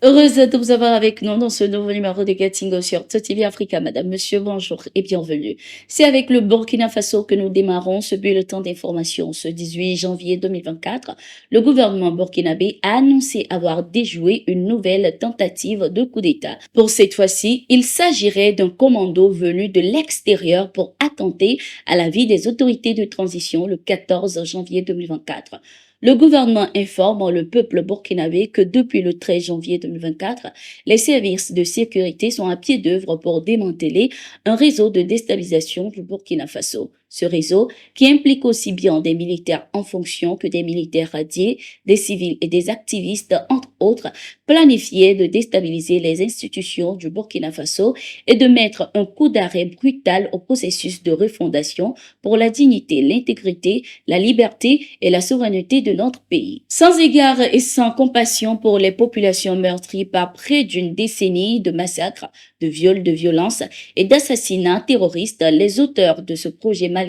Heureuse de vous avoir avec nous dans ce nouveau numéro de Getting sur TV Africa. Madame, monsieur, bonjour et bienvenue. C'est avec le Burkina Faso que nous démarrons ce bulletin d'information. Ce 18 janvier 2024, le gouvernement burkinabé a annoncé avoir déjoué une nouvelle tentative de coup d'État. Pour cette fois-ci, il s'agirait d'un commando venu de l'extérieur pour attenter à la vie des autorités de transition le 14 janvier 2024. Le gouvernement informe le peuple burkinabé que depuis le 13 janvier 2024, les services de sécurité sont à pied d'œuvre pour démanteler un réseau de déstabilisation du Burkina Faso. Ce réseau, qui implique aussi bien des militaires en fonction que des militaires radiés, des civils et des activistes, entre autres, planifiait de déstabiliser les institutions du Burkina Faso et de mettre un coup d'arrêt brutal au processus de refondation pour la dignité, l'intégrité, la liberté et la souveraineté de notre pays. Sans égard et sans compassion pour les populations meurtries par près d'une décennie de massacres, de viols, de violences et d'assassinats terroristes, les auteurs de ce projet maléfique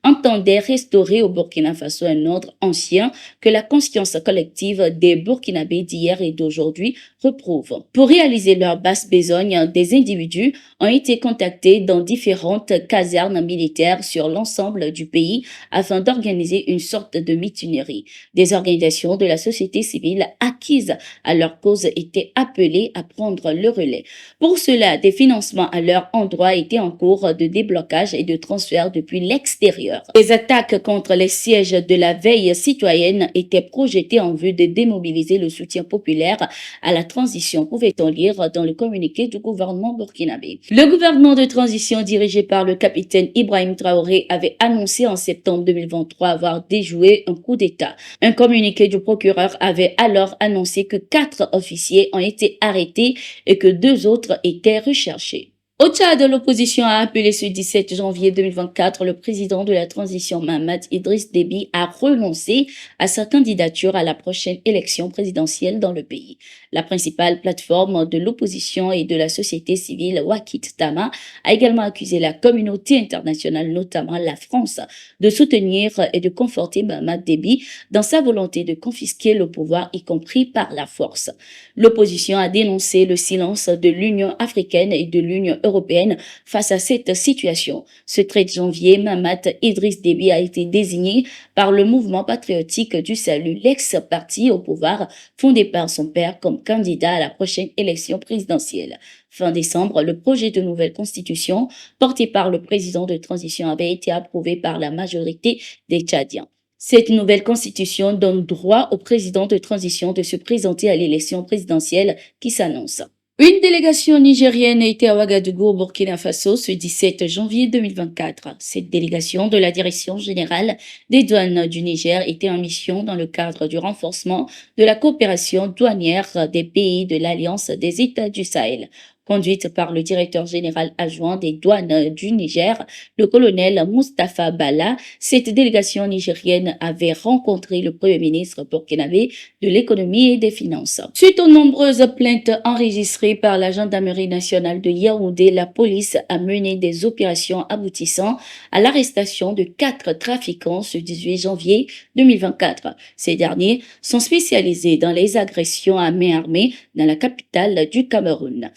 entendaient restaurer au Burkina Faso un ordre ancien que la conscience collective des Burkinabés d'hier et d'aujourd'hui reprouve. Pour réaliser leur basse besogne, des individus ont été contactés dans différentes casernes militaires sur l'ensemble du pays afin d'organiser une sorte de mutinerie. Des organisations de la société civile acquises à leur cause étaient appelées à prendre le relais. Pour cela, des financements à leur endroit étaient en cours de déblocage et de transfert depuis l'extérieur. Des attaques contre les sièges de la veille citoyenne étaient projetées en vue de démobiliser le soutien populaire à la transition, pouvait-on lire dans le communiqué du gouvernement burkinabé. Le gouvernement de transition dirigé par le capitaine Ibrahim Traoré avait annoncé en septembre 2023 avoir déjoué un coup d'État. Un communiqué du procureur avait alors annoncé que 4 officiers ont été arrêtés et que 2 autres étaient recherchés. Au Tchad, l'opposition a appelé ce 17 janvier 2024 le président de la transition Mahamat Idriss Déby à renoncer à sa candidature à la prochaine élection présidentielle dans le pays. La principale plateforme de l'opposition et de la société civile, Wakit Tama, a également accusé la communauté internationale, notamment la France, de soutenir et de conforter Mahamat Déby dans sa volonté de confisquer le pouvoir, y compris par la force. L'opposition a dénoncé le silence de l'Union africaine et de l'Union européenne face à cette situation. Ce 13 janvier, Mahamat Idriss Déby a été désigné par le mouvement patriotique du salut, l'ex-parti au pouvoir fondé par son père, comme candidat à la prochaine élection présidentielle. Fin décembre, le projet de nouvelle constitution porté par le président de transition avait été approuvé par la majorité des Tchadiens. Cette nouvelle constitution donne droit au président de transition de se présenter à l'élection présidentielle qui s'annonce. Une délégation nigérienne a été à Ouagadougou, au Burkina Faso, ce 17 janvier 2024. Cette délégation de la Direction générale des douanes du Niger était en mission dans le cadre du renforcement de la coopération douanière des pays de l'Alliance des États du Sahel. Conduite par le directeur général adjoint des douanes du Niger, le colonel Mustapha Bala, cette délégation nigérienne avait rencontré le premier ministre burkinabé de l'économie et des finances. Suite aux nombreuses plaintes enregistrées par la gendarmerie nationale de Yaoundé, la police a mené des opérations aboutissant à l'arrestation de 4 trafiquants ce 18 janvier 2024. Ces derniers sont spécialisés dans les agressions à main armée dans la capitale du Cameroun.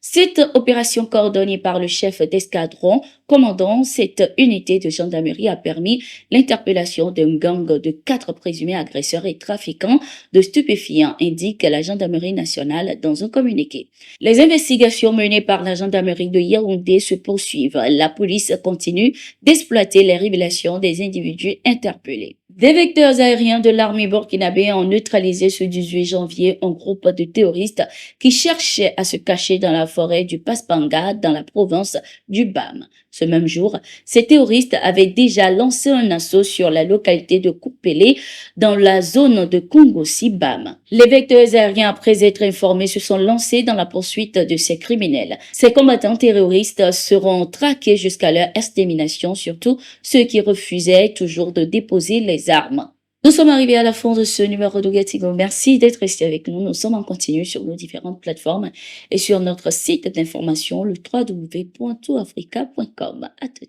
Cette opération coordonnée par le chef d'escadron commandant cette unité de gendarmerie a permis l'interpellation d'un gang de 4 présumés agresseurs et trafiquants de stupéfiants, indique la gendarmerie nationale dans un communiqué. Les investigations menées par la gendarmerie de Yaoundé se poursuivent. La police continue d'exploiter les révélations des individus interpellés. Des vecteurs aériens de l'armée burkinabé ont neutralisé ce 18 janvier un groupe de terroristes qui cherchaient à se cacher dans la forêt du Paspanga dans la province du Bam. Ce même jour, ces terroristes avaient déjà lancé un assaut sur la localité de Koupélé dans la zone de Kongosi-Bam. Les vecteurs aériens, après être informés, se sont lancés dans la poursuite de ces criminels. Ces combattants terroristes seront traqués jusqu'à leur extermination, surtout ceux qui refusaient toujours de déposer les armes. Nous sommes arrivés à la fin de ce numéro de Gatigo. Merci d'être resté avec nous. Nous sommes en continu sur nos différentes plateformes et sur notre site d'information, le www.toutafrica.com. À tout.